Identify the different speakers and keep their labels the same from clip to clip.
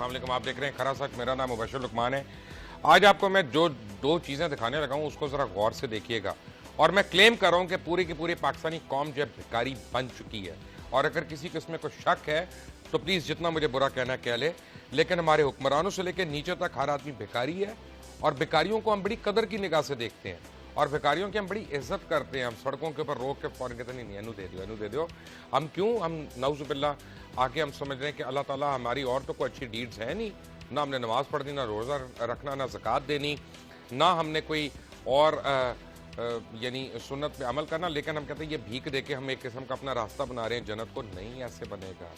Speaker 1: अस्सलाम वालेकुम। आप देख रहे हैं खरा सच। मेरा नाम मुबशर लुकमान है। आज आपको मैं जो दो चीज़ें दिखाने लगा हूँ उसको ज़रा गौर से देखिएगा। और मैं क्लेम कर रहा हूँ कि पूरी की पूरी पाकिस्तानी कौम जो है भिखारी बन चुकी है। और अगर किसी किस्म में कोई शक है तो प्लीज़ जितना मुझे बुरा कहना कह ले, लेकिन हमारे हुक्मरानों से लेकर नीचे तक हर आदमी भिखारी है। और भिखारियों को हम बड़ी कदर की निगाह से देखते हैं और भिखारियों की हम बड़ी इज्जत करते हैं। हम सड़कों के ऊपर रोक के फौरन कहते नहीं, अनु दे दो, अनु दे दो। हम क्यों, हम नौजुबिल्ला आके हम समझ रहे हैं कि अल्लाह ताला हमारी और तो कोई अच्छी डीड्स है नहीं, ना हमने नमाज पढ़नी, ना रोज़ा रखना, ना ज़कात देनी, ना हमने कोई और यानी सुन्नत पे अमल करना। लेकिन हम कहते हैं ये भीख दे के हम एक किस्म का अपना रास्ता बना रहे हैं जन्नत को। नहीं ऐसे बनेगा।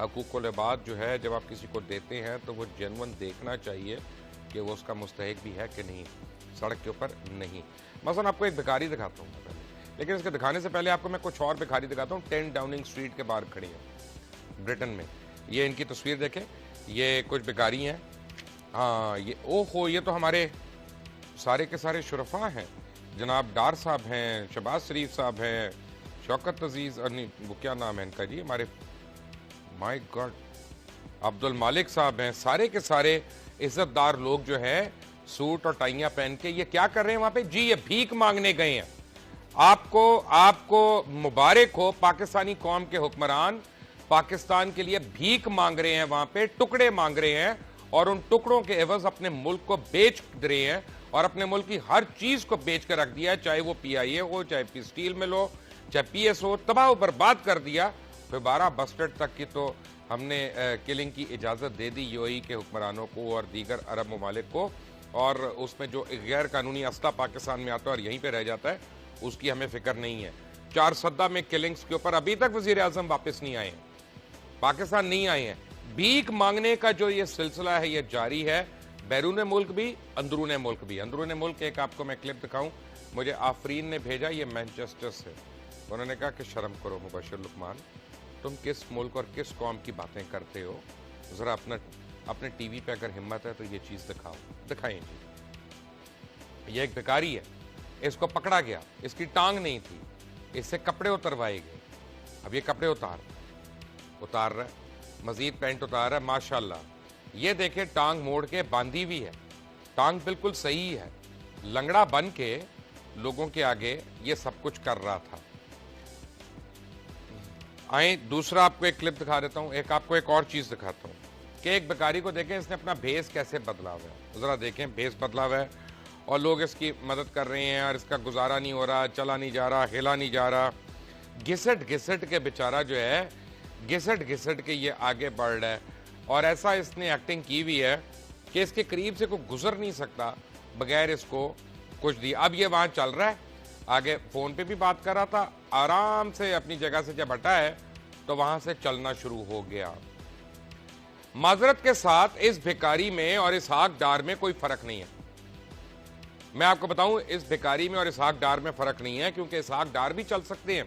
Speaker 1: हकूक़ुल इबाद जो है जब आप किसी को देते हैं तो वो जेन्युइन देखना चाहिए कि वो उसका मुस्तहिक भी है कि नहीं, सड़क के ऊपर नहीं। मसलन आपको एक भिखारी दिखाता हूँ पहले, लेकिन इसके दिखाने से पहले आपको मैं कुछ और भिखारी दिखाता हूँ। 10 डाउनिंग स्ट्रीट के बाहर खड़ी है ब्रिटेन में। ये इनकी तस्वीर देखें, ये कुछ भिखारी हैं। हाँ ये ओहो, ये तो हमारे सारे के सारे शुरफा हैं। जनाब डार साहब हैं, शहबाज शरीफ साहब हैं, शौकत अजीज़, नहीं वो क्या नाम है इनका जी, हमारे माय गॉड अब्दुल मालिक साहब हैं। सारे के सारे इज्जतदार लोग जो हैं सूट और टाइयां पहन के ये क्या कर रहे हैं वहां पे जी, ये भीख मांगने गए हैं। आपको मुबारक हो, पाकिस्तानी कौम के हुक्मरान पाकिस्तान के लिए भीख मांग रहे हैं, वहां पे टुकड़े मांग रहे हैं और उन टुकड़ों के एवज अपने मुल्क को बेच रहे हैं और अपने मुल्क की हर चीज को बेच कर रख दिया है, चाहे वो PIA हो, चाहे पी स्टील मिल हो, चाहे PS हो, तबाह बर्बाद कर दिया। फिर 12 बस्टर्ड तक की तो हमने किलिंग की इजाजत दे दी UAE के हुक्मरानों को और दीगर अरब ममालिक को। और उसमें जो गैर कानूनी असला पाकिस्तान में आता है और यहीं पे रह जाता है, उसकी हमें फिक्र नहीं है। 4 सद्दा में किलिंग्स के ऊपर अभी तक वजीर आजम वापस नहीं आए हैं, पाकिस्तान नहीं आए हैं। भीख मांगने का जो ये सिलसिला है ये जारी है, बैरून मुल्क भी, अंदरून मुल्क भी। अंदरून मुल्क एक आपको मैं क्लिप दिखाऊं, मुझे आफरीन ने भेजा, ये मैनचेस्टर से। उन्होंने कहा कि शर्म करो मुबशर लुकमान, तुम किस मुल्क और किस कौम की बातें करते हो, जरा अपने TV पे अगर हिम्मत है तो ये चीज दिखाओ। दिखाएं जी। ये एक भिखारी है, इसको पकड़ा गया, इसकी टांग नहीं थी, इससे कपड़े उतरवाए गए। अब ये कपड़े उतार रहा है, मजीद पैंट उतार रहा है। माशाल्लाह ये देखे टांग मोड़ के बांधी हुई है, टांग बिल्कुल सही है। लंगड़ा बन के लोगों के आगे ये सब कुछ कर रहा था। आए दूसरा आपको एक क्लिप दिखा देता हूं। आपको एक और चीज दिखाता हूं कि एक भिखारी को देखें, इसने अपना भेस कैसे बदला हुआ है। जरा देखें, भेस बदला हुआ है और लोग इसकी मदद कर रहे हैं और इसका गुजारा नहीं हो रहा, चला नहीं जा रहा, हिला नहीं जा रहा। घिसट घिसट के बेचारा जो है, घिसट घिसट के ये आगे बढ़ रहा है। और ऐसा इसने एक्टिंग की हुई है कि इसके करीब से कोई गुजर नहीं सकता बगैर इसको कुछ दिए। अब ये वहां चल रहा है, आगे फोन पे भी बात कर रहा था, आराम से अपनी जगह से जब हटा है तो वहां से चलना शुरू हो गया। माजरत के साथ इस भिखारी में और इसहाक डार में कोई फर्क नहीं है। मैं आपको बताऊं, इस भिखारी में और इसहाक डार में फर्क नहीं है, क्योंकि इसहाक डार भी चल सकते हैं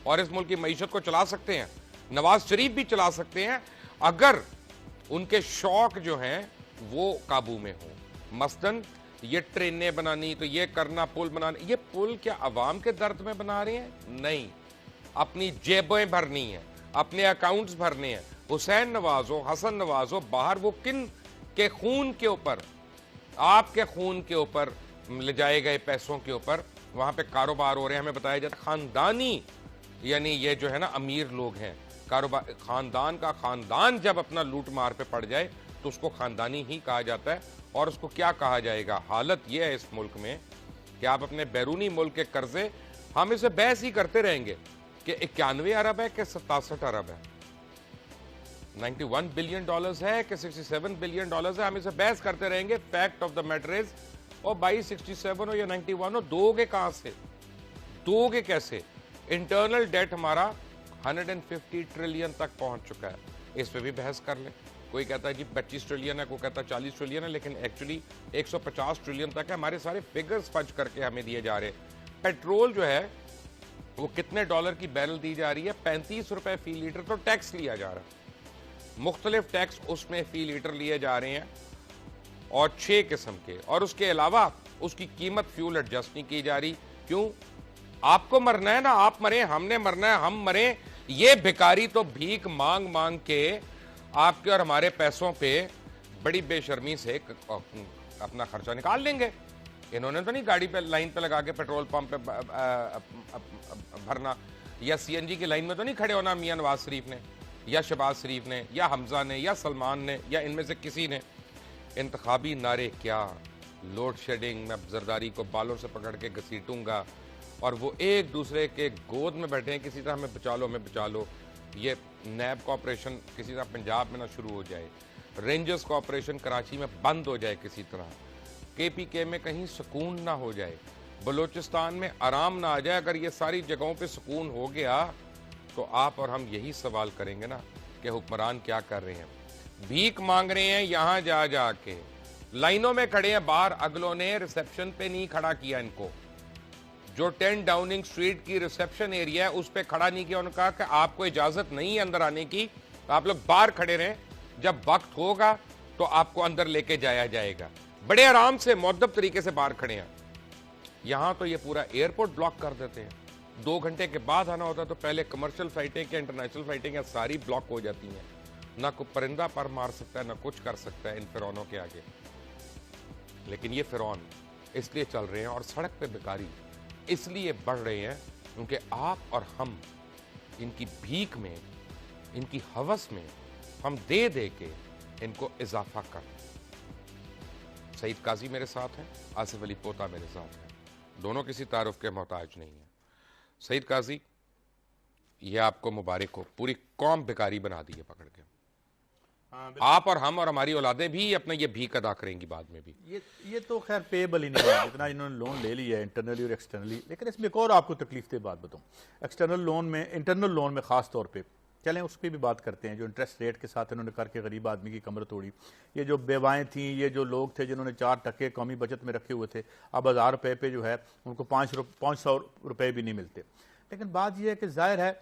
Speaker 1: और इस मुल्क की मईशत को चला सकते हैं। नवाज शरीफ भी चला सकते हैं अगर उनके शौक जो हैं वो काबू में हो। मसलन ये ट्रेनें बनानी, तो ये करना, पुल बनाना। ये पुल क्या अवाम के दर्द में बना रहे हैं? नहीं, अपनी जेबें भरनी है, अपने अकाउंट्स भरने हैं। हुसैन नवाज हो, हसन नवाज हो, बाहर वो किन के खून के ऊपर, आपके खून के ऊपर ले जाए गए पैसों के ऊपर वहां पे कारोबार हो रहे हैं। हमें बताया जाता है खानदानी, यानी ये जो है ना अमीर लोग हैं, कारोबार खानदान का खानदान जब अपना लूट मार पे पड़ जाए तो उसको खानदानी ही कहा जाता है। और उसको क्या कहा जाएगा? हालत यह है इस मुल्क में कि आप अपने बैरूनी मुल्क के कर्जे, हम इसे बहस ही करते रहेंगे कि 91 अरब है कि 67 अरब है, 91 बिलियन डॉलर्स है कि 67 बिलियन डॉलर्स है, हम इसे बहस करते रहेंगे। Fact of the matter is, और भाई 67 हो या 91 हो, दोगे कहां से, दोगे कैसे? इंटरनल डेट हमारा 150 ट्रिलियन तक पहुंच चुका है, इस पे भी बहस कर ले। कोई कहता है जी 25 ट्रिलियन है, कोई कहता है 40 ट्रिलियन है, लेकिन एक्चुअली 150 ट्रिलियन तक है। हमारे सारे फिगर्स फंच करके हमें दिए जा रहे हैं। पेट्रोल जो है वो कितने डॉलर की बैरल दी जा रही है? 35 रुपए फी लीटर तो टैक्स लिया जा रहा है, मुख्तलिफ टैक्स उसमें फी लीटर लिए जा रहे हैं और 6 किस्म के। और उसके अलावा उसकी कीमत फ्यूल एडजस्ट नहीं की जा रही। क्यों? आपको मरना है ना, आप मरे, हमने मरना है, हम मरे। ये भिखारी तो भीख मांग मांग के आपके और हमारे पैसों पे बड़ी बेशर्मी से अपना खर्चा निकाल लेंगे। इन्होंने तो नहीं गाड़ी पे लाइन पे लगा के पेट्रोल पंप पे भरना, या सीएनजी की लाइन में तो नहीं खड़े होना मियां नवाज शरीफ ने या शहबाज शरीफ ने या हमजा ने या सलमान ने या इनमें से किसी ने। इंतखाबी नारे क्या, लोड शेडिंग, मैं जरदारी को बालों से पकड़ के घसीटूंगा, और वो एक दूसरे के गोद में बैठे हैं किसी तरह हमें बचा लो, हमें बचा लो। ये नैब का ऑपरेशन किसी तरह पंजाब में ना शुरू हो जाए, रेंजर्स का ऑपरेशन कराची में बंद हो जाए किसी तरह, केपीके में कहीं सुकून ना हो जाए, बलूचिस्तान में आराम ना आ जाए। अगर ये सारी जगहों पे सुकून हो गया तो आप और हम यही सवाल करेंगे ना कि हुक्मरान क्या कर रहे हैं, भीख मांग रहे हैं यहां जा जाके, लाइनों में खड़े हैं बाहर, अगलों ने रिसेप्शन पे नहीं खड़ा किया इनको, जो 10 डाउनिंग स्ट्रीट की रिसेप्शन एरिया है उस पे खड़ा नहीं किया, उन्होंने कहा कि आपको इजाजत नहीं है अंदर आने की, तो आप लोग बाहर खड़े रहें, जब वक्त होगा तो आपको अंदर लेके जाया जाएगा। बड़े आराम से मुअद्दब तरीके से बाहर खड़े हैं। यहां तो ये पूरा एयरपोर्ट ब्लॉक कर देते हैं, 2 घंटे के बाद आना होता तो पहले कमर्शियल फ्लाइटें क्या इंटरनेशनल फ्लाइटें सारी ब्लॉक हो जाती हैं, ना कोई परिंदा पर मार सकता है ना कुछ कर सकता है इन फिरौनों के आगे। लेकिन ये फिरौन इसलिए चल रहे हैं और सड़क पे बेकारी इसलिए बढ़ रहे हैं क्योंकि आप और हम इनकी भीख में, इनकी हवस में हम दे दे के इनको इजाफा कर। सईद काजी मेरे साथ हैं, आसिफ अली पोता मेरे साथ हैं, दोनों किसी तारुफ के मोहताज नहीं है। सईद काजी, ये आपको मुबारक हो, पूरी कौम बेकारी बना दी है पकड़ के। आप और हम और हमारी औलादें भी अपना ये भीख अदा करेंगी बाद में भी।
Speaker 2: ये तो खैर पेएबल ही नहीं है जितना इन्होंने लोन ले लिया है इंटरनली और एक्सटर्नली। लेकिन इसमें एक और आपको तकलीफ दे बात बताऊं, एक्सटर्नल लोन में, इंटरनल लोन में खास तौर पे चलें उस पर भी बात करते हैं, जो इंटरेस्ट रेट के साथ इन्होंने करके गरीब आदमी की कमर तोड़ी। ये जो बेवाएँ थीं, ये जो लोग थे जिन्होंने 4% कौमी बचत में रखे हुए थे, अब 1000 रुपये पे जो है उनको 500 रुपये भी नहीं मिलते। लेकिन बात यह है कि जाहिर है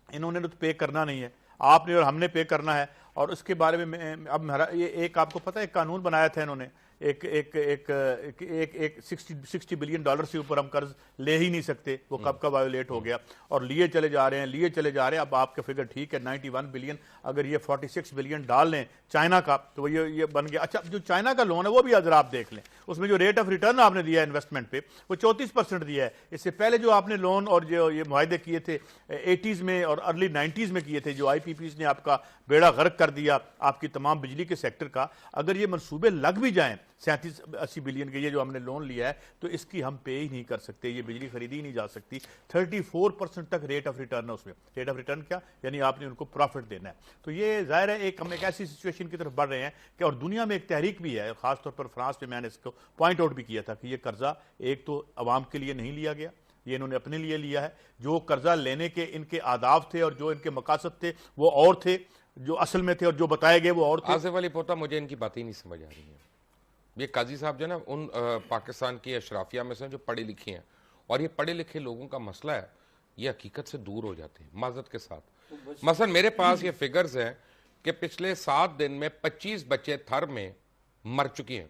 Speaker 2: इन्होंने तो पे करना नहीं है, आपने और हमने पे करना है। और उसके बारे में अब ये एक आपको पता है एक कानून बनाया था इन्होंने, एक एक एक एक, एक, एक 60 बिलियन डॉलर से ऊपर हम कर्ज ले ही नहीं सकते, वो कब का वायोलेट हो गया और लिए चले जा रहे हैं, लिए चले जा रहे हैं। अब आपका फिगर ठीक है 91 बिलियन, अगर ये 46 बिलियन डाल लें चाइना का तो ये बन गया। अच्छा, जो चाइना का लोन है वो भी अगर आप देख लें, उसमें जो रेट ऑफ रिटर्न आपने दिया है इन्वेस्टमेंट पे वो 34% दिया है। इससे पहले जो आपने लोन और जो ये मुआहदे किए थे 80s में और अर्ली 90s में किए थे, जो IPPs ने आपका बेड़ा गर्क कर दिया आपकी तमाम बिजली के सेक्टर का, अगर ये मनसूबे लग भी जाएं 37-80 बिलियन के, ये जो हमने लोन लिया है, तो इसकी हम पे ही नहीं कर सकते, ये बिजली खरीदी ही नहीं जा सकती। 34% तक रेट ऑफ रिटर्न है उसमें। रेट ऑफ रिटर्न क्या, यानी आपने उनको प्रॉफिट देना है। तो ये जाहिर है हम एक ऐसी सिचुएशन की तरफ बढ़ रहे हैं कि, और दुनिया में एक तहरीक भी है, खासतौर पर फ्रांस में मैंने इसको पॉइंट आउट भी किया था कि ये कर्जा एक तो अवाम के लिए नहीं लिया गया, ये इन्होंने अपने लिए लिया है। जो कर्जा लेने के इनके आदाब थे और जो इनके मकासद थे वो और थे, जो असल में थे और जो बताए गए वो और थे।
Speaker 1: आसिफ अली पोता, मुझे इनकी बातें नहीं समझ आ रही है। ये काजी साहब जो ना उन पाकिस्तान की अशराफिया में से जो पढ़े लिखे हैं, और ये पढ़े लिखे लोगों का मसला है, ये हकीकत से दूर हो जाते हैं माजरत के साथ। मसलन मेरे पास ये फिगर्स हैं कि पिछले 7 दिन में 25 बच्चे थर में मर चुके हैं।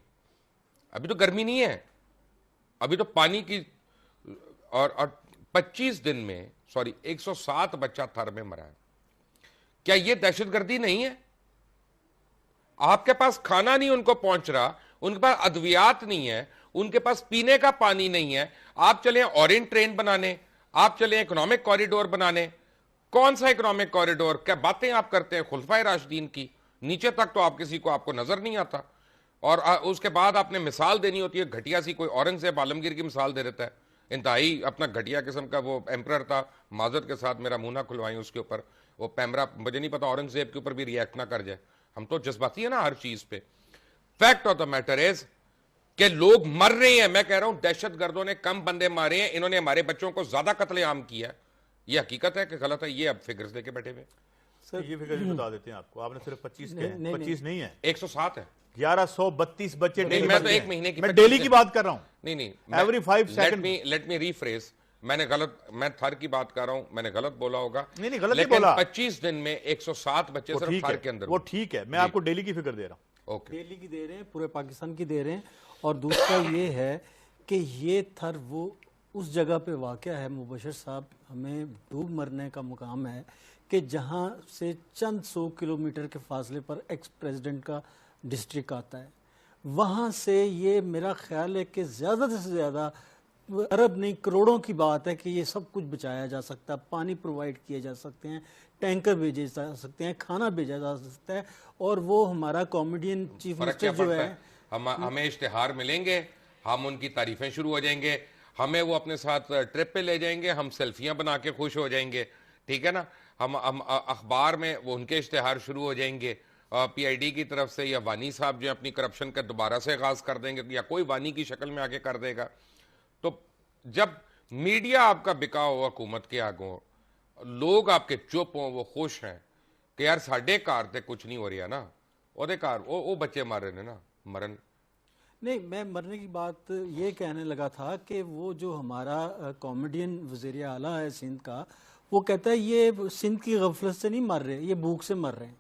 Speaker 1: अभी तो गर्मी नहीं है, अभी तो पानी की, और 25 दिन में 107 बच्चा थर में मरा है। क्या ये दहशतगर्दी नहीं है? आपके पास खाना नहीं उनको पहुंच रहा, उनके पास अद्वियात नहीं है, उनके पास पीने का पानी नहीं है। आप चले ऑरेंज ट्रेन बनाने, आप चले इकोनॉमिक कॉरिडोर बनाने। कौन सा इकोनॉमिक कॉरिडोर? क्या बातें आप करते हैं खुलफाए राशिदीन की, नीचे तक तो आप किसी को आपको नजर नहीं आता। और उसके बाद आपने मिसाल देनी होती है घटिया सी, कोई औरंगजेब आलमगीर की मिसाल दे देता है, इंतहाई अपना घटिया किस्म का वो एम्परर था। माजरत के साथ मेरा मुंह ना खुलवाएं उसके ऊपर, वो पैमरा, मुझे नहीं पता औरंगजेब के ऊपर भी रिएक्ट ना कर जाए, हम तो जज्बाती है ना हर चीज पे। Fact of the matter is कि लोग मर रहे हैं। मैं कह रहा हूं दहशतगर्दों ने कम बंदे मारे हैं, इन्होंने हमारे बच्चों को ज्यादा कत्लेआम किया। ये हकीकत है कि गलत है? ये अब फिगर्स लेके बैठे हुए
Speaker 2: सर, ये फिगर भी बता देते हैं आपको, आपने सिर्फ 25 के हैं, 25 नहीं है,
Speaker 1: 107 है,
Speaker 2: 1132 बच्चे डेली।
Speaker 1: मैं तो एक महीने की,
Speaker 2: मैं डेली की बात कर रहा हूं।
Speaker 1: नहीं,
Speaker 2: every 5 second.
Speaker 1: Let me rephrase, मैंने गलत, मैं थर की बात कर रहा हूं, मैंने गलत बोला होगा।
Speaker 2: नहीं, गलत नहीं बोला।
Speaker 1: 25 दिन में 107 बच्चे सिर्फ थर के अंदर।
Speaker 2: वो ठीक है, मैं आपको डेली की फिगर दे रहा हूं।
Speaker 3: डेली की दे रहे हैं, पूरे पाकिस्तान की दे रहे हैं। और दूसरा ये है कि ये थर वो उस जगह पे वाक़या है, मुबशर साहब, हमें डूब मरने का मुकाम है कि जहाँ से चंद 100 किलोमीटर के फासले पर एक्स प्रेसिडेंट का डिस्ट्रिक्ट आता है, वहाँ से ये मेरा ख्याल है कि ज़्यादा से ज़्यादा अरब नहीं करोड़ों की बात है कि ये सब कुछ बचाया जा सकता है, पानी प्रोवाइड किए जा सकते हैं, टैंकर भेजे जा सकते हैं, खाना भेजा जा सकता है। और वो हमारा कॉमेडियन चीफ मिनिस्टर जो है,
Speaker 1: हमें इश्तिहार मिलेंगे, हम उनकी तारीफें शुरू हो जाएंगे, हमें वो अपने साथ ट्रिप पे ले जाएंगे, हम सेल्फियां बना के खुश हो जाएंगे, ठीक है ना। हम अखबार में वो उनके इश्तिहार शुरू हो जाएंगे, पीआईडी की तरफ से, या वानी साहब जो अपनी करप्शन का दोबारा से आगाज कर देंगे, या कोई वानी की शक्ल में आके कर देगा। तो जब मीडिया आपका बिका हो हुकूमत के आगों, लोग आपके चुप हों, वो खुश हैं कि यार साढ़े कार ते कुछ नहीं हो रहा ना, ओदे कार वो बच्चे मार रहे ना मरन।
Speaker 3: नहीं, मैं मरने की बात ये कहने लगा था कि वो जो हमारा कॉमेडियन वज़ीर आला है सिंध का, वो कहता है ये सिंध की गफलत से नहीं मर रहे, ये भूख से मर रहे हैं।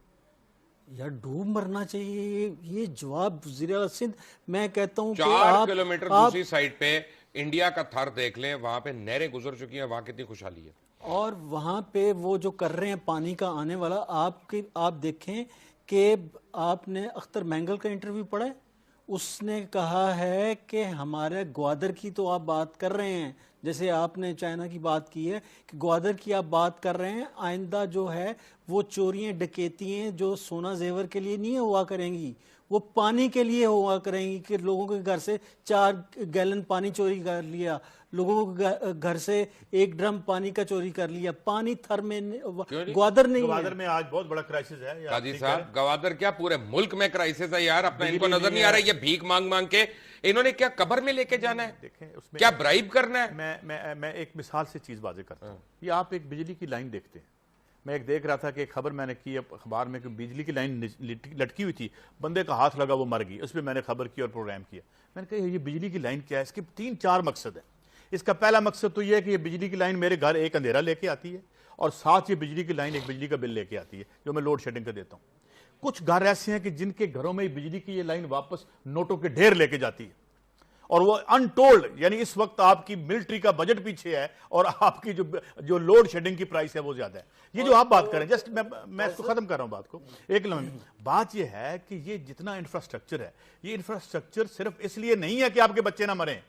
Speaker 3: यार डूब मरना चाहिए, ये जवाब वज़ीर आला सिंध। मैं कहता हूँ
Speaker 1: 4 किलोमीटर दूसरी साइड पे इंडिया का थर देख लें, वहां पे नहरें गुजर चुकी हैं, वहां कितनी खुशहाली है।
Speaker 3: और वहाँ पे वो जो कर रहे हैं पानी का आने वाला, आप देखें कि आपने अख्तर मैंगल का इंटरव्यू पढ़ा है, उसने कहा है कि हमारे ग्वादर की तो आप बात कर रहे हैं, जैसे आपने चाइना की बात की है कि ग्वादर की आप बात कर रहे हैं, आइंदा जो है वो चोरियां डकैतियां जो सोना जेवर के लिए नहीं हुआ करेंगी, वो पानी के लिए हुआ करेंगी कि लोगों के घर से 4 गैलन पानी चोरी कर लिया, लोगों के घर से 1 ड्रम पानी का चोरी कर लिया, पानी थर में ग्वादर नहीं है।
Speaker 2: ग्वादर में आज बहुत बड़ा क्राइसिस है
Speaker 1: काजी साहब, ग्वादर क्या पूरे मुल्क में क्राइसिस है यार, अपना इनको नजर नहीं आ रहा है। ये भीख मांग मांग के इन्होंने क्या कब्र में लेके जाना है,
Speaker 2: देखें उसमें
Speaker 1: क्या ब्राइब करना है।
Speaker 2: मैं एक मिसाल से चीज वाज़ेह करता हूँ। ये आप एक बिजली की लाइन देखते हैं, मैं एक देख रहा था कि एक खबर मैंने की अखबार में कि बिजली की लाइन लटकी हुई थी, बंदे का हाथ लगा, वो मर गई। उस पर मैंने खबर की और प्रोग्राम किया। मैंने कहा ये बिजली की लाइन क्या है, इसके 3-4 मकसद है। इसका पहला मकसद तो ये है कि ये बिजली की लाइन मेरे घर एक अंधेरा लेके आती है, और साथ ये बिजली की लाइन एक बिजली का बिल लेके आती है जो मैं लोड शेडिंग का देता हूँ। कुछ घर ऐसे हैं कि जिनके घरों में बिजली की ये लाइन वापस नोटों के ढेर लेके जाती है, और वो अनटोल्ड, यानी इस वक्त आपकी मिलिट्री का बजट पीछे है और आपकी जो लोड शेडिंग की प्राइस है वो ज्यादा है। ये जो आप बात करें, जस्ट मैं इसको खत्म कर रहा हूं बात को एक लम्हे। बात ये है कि ये जितना इंफ्रास्ट्रक्चर है, ये इंफ्रास्ट्रक्चर सिर्फ इसलिए नहीं है कि आपके बच्चे ना मरें।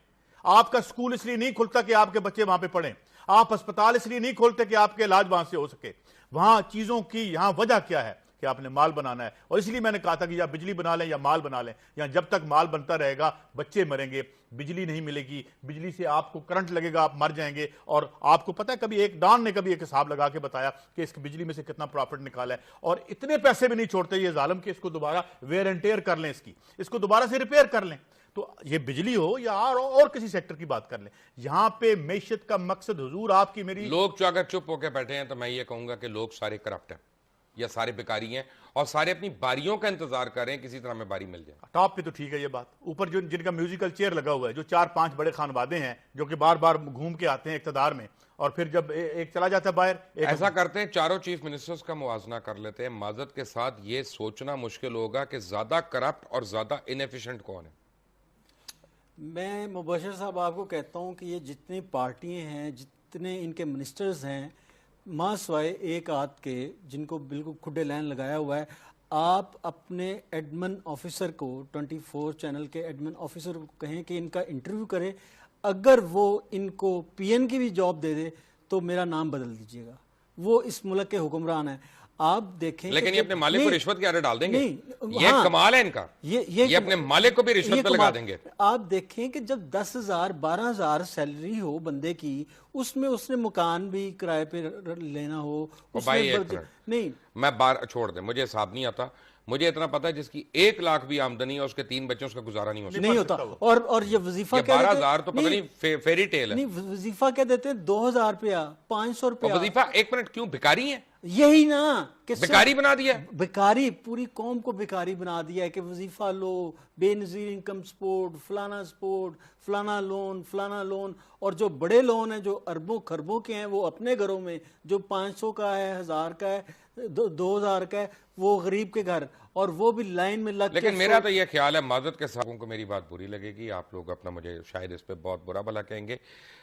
Speaker 2: आपका स्कूल इसलिए नहीं खुलता कि आपके बच्चे वहां पे पढ़ें, आप अस्पताल इसलिए नहीं खोलते कि आपके इलाज वहां से हो सके। वहां चीजों की यहां वजह क्या है कि आपने माल बनाना है, और इसलिए मैंने कहा था कि या बिजली बना लें या माल बना लें। या जब तक माल बनता रहेगा बच्चे मरेंगे, बिजली नहीं मिलेगी, बिजली से आपको करंट लगेगा, आप मर जाएंगे। और आपको पता है, कभी एक डॉन ने कभी एक हिसाब लगा के बताया कि इसकी बिजली में से कितना प्रॉफिट निकाला है, और इतने पैसे भी नहीं छोड़ते ये जालिम कि इसको दोबारा वेयर एंड टेयर कर लें, इसको दोबारा से रिपेयर कर लें। तो ये बिजली हो या और किसी सेक्टर की बात कर लें, यहां पे मैशत का मकसद हुजूर आपकी मेरी।
Speaker 1: लोग जो अगर चुप होकर बैठे हैं तो मैं ये कहूंगा कि लोग सारे करप्ट हैं या सारे बेकारी हैं, और सारे अपनी बारियों का इंतजार कर रहे हैं, किसी तरह में बारी मिल जाए।
Speaker 2: टॉप पे तो ठीक है ये बात, ऊपर जो जिनका म्यूजिकल चेयर लगा हुआ है, जो 4-5 बड़े खानवादे हैं जो कि बार बार घूम के आते हैं इक्तदार में, और फिर जब एक चला जाता है बाहर,
Speaker 1: ऐसा करते हैं चारों चीफ मिनिस्टर्स का मुवाजना कर लेते हैं। माजरत के साथ ये सोचना मुश्किल होगा कि ज्यादा करप्ट और ज्यादा इनएफिशिएंट कौन है।
Speaker 3: मैं मुबशर साहब आपको कहता हूं कि ये जितनी पार्टियां हैं, जितने इनके मिनिस्टर्स हैं, माँ स्वाय एक आध के जिनको बिल्कुल खुडे लाइन लगाया हुआ है, आप अपने एडमिन ऑफिसर को 24 चैनल के एडमिन ऑफिसर को कहें कि इनका इंटरव्यू करे। अगर वो इनको पीएन की भी जॉब दे दे तो मेरा नाम बदल दीजिएगा। वो इस मुल्क के हुक्मरान हैं। आप देखें,
Speaker 1: लेकिन ये अपने मालिक को रिश्वत के आड़े डाल देंगे।
Speaker 3: नहीं,
Speaker 1: ये कमाल है इनका,
Speaker 3: ये
Speaker 1: अपने मालिक को भी रिश्वत पे लगा देंगे।
Speaker 3: आप देखें कि जब 10,000 12,000 सैलरी हो बंदे की, उसमें उसने मकान भी किराए पे लेना हो,
Speaker 1: भाई
Speaker 3: नहीं,
Speaker 1: मैं बार छोड़ दे, मुझे हिसाब नहीं आता। मुझे इतना पता है जिसकी 1 लाख भी आमदनी है उसके 3 बच्चों, उसका गुजारा नहीं
Speaker 3: होता। और ये वजीफा क्या
Speaker 1: 12,000 तो पता नहीं फेरी टेल है।
Speaker 3: नहीं, वजीफा क्या देते हैं? 2,000 रुपया, 500 रुपया
Speaker 1: वजीफा। 1 मिनट, क्यों भिखारी है?
Speaker 3: यही ना कि
Speaker 1: भिखारी बना दिया,
Speaker 3: भिखारी, पूरी कौम को भिखारी बना दिया है कि वजीफा लो, बेनजीर इनकम सपोर्ट, फलाना लोन, और जो बड़े लोन हैं जो अरबों खरबों के हैं वो अपने घरों में, जो 500 का है, 1000 का है, 2000 का है, वो गरीब के घर, और वो भी लाइन में लग।
Speaker 1: लेकिन मेरा तो ये ख्याल है, माजरत के साथ को मेरी बात बुरी लगेगी, आप लोग अपना मुझे शायद इस पे बहुत बुरा भला कहेंगे,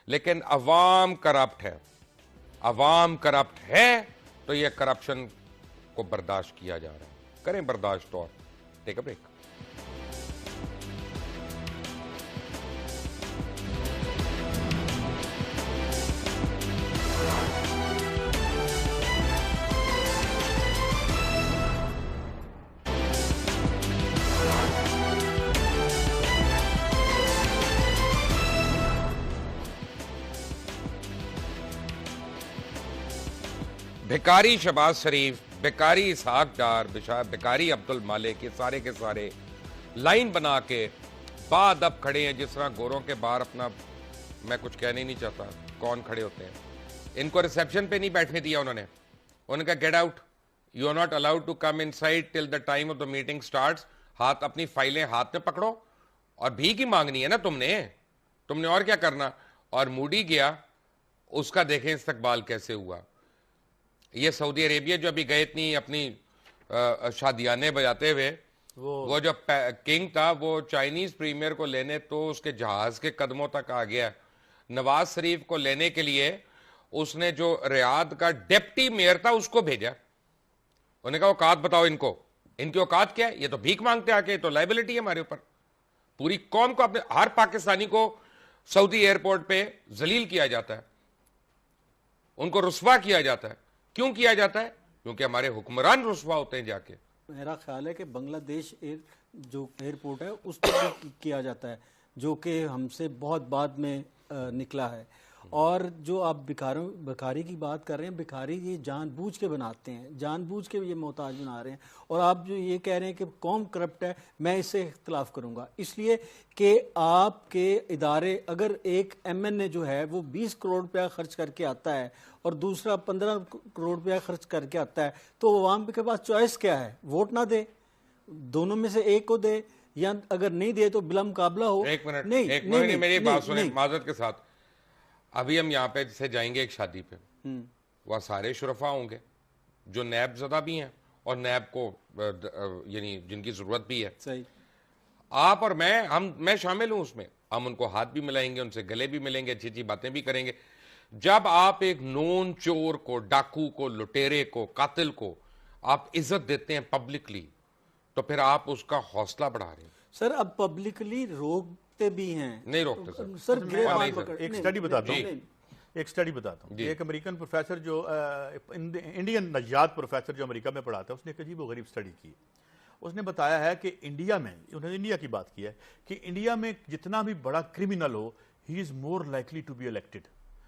Speaker 1: लेकिन अवाम करप्ट है। अवाम करप्ट है तो ये करप्शन को बर्दाश्त किया जा रहा है। करें बर्दाश्त और टेक अ ब्रेक। भिकारी शहबाज शरीफ, भिकारी इसहाक डार, भिकारी अब्दुल मालिक, ये सारे के सारे लाइन बना के बाद अब खड़े हैं जिस तरह गोरों के बाहर अपना, मैं कुछ कहने नहीं चाहता कौन खड़े होते हैं। इनको रिसेप्शन पे नहीं बैठने दिया उन्होंने, उनका get out, you are not allowed to come inside till the time of the meeting starts. हाथ, अपनी फाइलें हाथ में पकड़ो और भीख ही मांगनी है ना तुमने और क्या करना। और मूडी गया, उसका देखें इस्तकबाल कैसे हुआ। ये सऊदी अरेबिया जो अभी गए इतनी अपनी शादियाने बजाते हुए, वो जो किंग था वो चाइनीज प्रीमियर को लेने तो उसके जहाज के कदमों तक आ गया। नवाज शरीफ को लेने के लिए उसने जो रियाद का डिप्टी मेयर था उसको भेजा। उन्होंने कहा औकात बताओ इनको, इनकी औकात क्या है, ये तो भीख मांगते आके, तो लाइबिलिटी है हमारे ऊपर। पूरी कौम को, अपने हर पाकिस्तानी को सऊदी एयरपोर्ट पे जलील किया जाता है, उनको रुस्वा किया जाता है। क्यों किया जाता है? क्योंकि हमारे हुक्मरान रुस्वा होते हैं जाके।
Speaker 3: मेरा ख्याल है कि बांग्लादेश जो एयरपोर्ट है उस पर भी किया जाता है, जो कि हमसे बहुत बाद में निकला है। और जो आप भिखारी की बात कर रहे हैं, भिखारी ये जानबूझ के बनाते हैं, जानबूझ के ये मोहताज बना रहे हैं। और आप जो ये कह रहे हैं कि कौम करप्ट है, मैं इससे इख्तलाफ करूंगा, इसलिए कि आपके इदारे, अगर एक MNA जो है वो 20 करोड़ रुपया खर्च करके आता है और दूसरा 15 करोड़ रुपया खर्च करके आता है, तो अवाम के पास चॉइस क्या है? वोट ना दे, दोनों में से एक को दे, या अगर नहीं दे तो बिला मुकाबला हो।
Speaker 1: एक मिनट, मेरी बात सुने माजरत के साथ। अभी हम यहाँ पे से जाएंगे एक शादी पे, वह सारे शुरफा होंगे जो नैब ज़दा भी हैं और नैब को यानी जिनकी जरूरत भी है।
Speaker 3: सही।
Speaker 1: आप और मैं शामिल हूं उसमें। हम उनको हाथ भी मिलाएंगे, उनसे गले भी मिलेंगे, अच्छी अच्छी बातें भी करेंगे। जब आप एक नोन चोर को, डाकू को, लुटेरे को, कातिल को आप इज्जत देते हैं पब्लिकली, तो फिर आप उसका हौसला बढ़ा रहे हैं।
Speaker 3: सर अब पब्लिकली रोकते भी हैं।
Speaker 1: नहीं रोकते
Speaker 3: सर
Speaker 2: एक स्टडी बताता हूँ। एक अमेरिकन प्रोफेसर जो इंडियन नजात प्रोफेसर जो अमेरिका में पढ़ाता है, उसने एक अजीब गरीब स्टडी की। उसने बताया है कि इंडिया में, उन्होंने इंडिया की बात की है कि इंडिया में जितना भी बड़ा क्रिमिनल हो, he is more likely to be elected,